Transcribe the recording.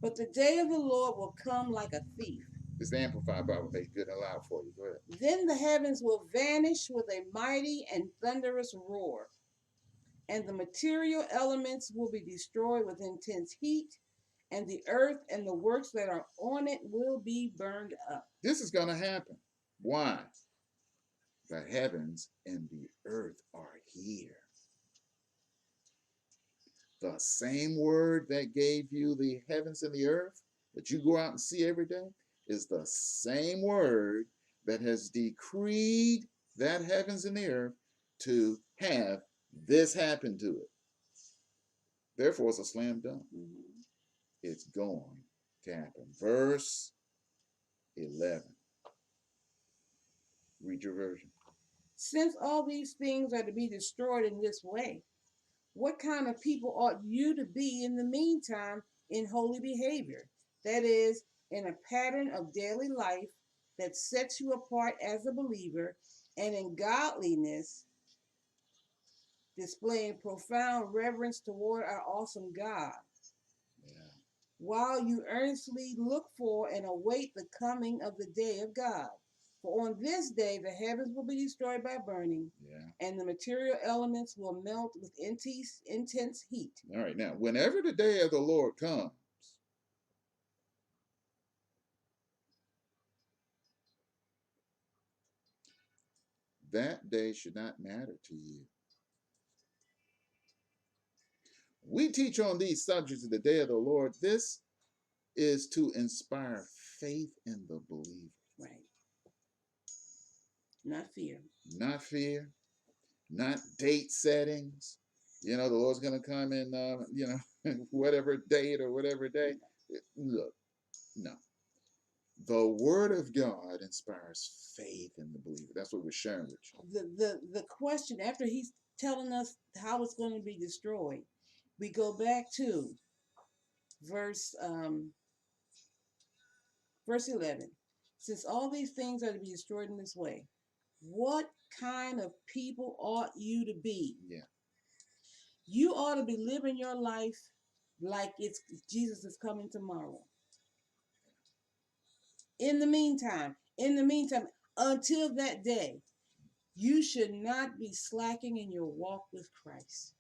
But the day of the Lord will come like a thief. It's the Amplified Bible makes good and loud for you. Go ahead. Then the heavens will vanish with a mighty and thunderous roar, and the material elements will be destroyed with intense heat, and the earth and the works that are on it will be burned up. This is going to happen. Why? The heavens and the earth are here. The same word that gave you the heavens and the earth that you go out and see every day is the same word that has decreed that heavens and the earth to have this happen to it. Therefore, it's a slam dunk. Mm-hmm. It's going to happen. Verse 11. Read your version. Since all these things are to be destroyed in this way, what kind of people ought you to be in the meantime in holy behavior? That is, in a pattern of daily life that sets you apart as a believer, and in godliness, displaying profound reverence toward our awesome God, Yeah. while you earnestly look for and await the coming of the day of God. For on this day the heavens will be destroyed by burning, Yeah. and the material elements will melt with intense heat. All right. Now, whenever the day of the Lord comes, that day should not matter to you. We teach on these subjects of the day of the Lord. This is to inspire faith in the believer. Right. Not fear. Not fear, not date settings. You know, the Lord's going to come in, whatever date or whatever day. Look, no. The Word of God inspires faith in the believer. That's what we're sharing with you. The question after he's telling us how it's going to be destroyed, we go back to verse um, verse 11. Since all these things are to be destroyed in this way, what kind of people ought you to be? Yeah. You ought to be living your life like it's Jesus is coming tomorrow. In the meantime, until that day, you should not be slacking in your walk with Christ.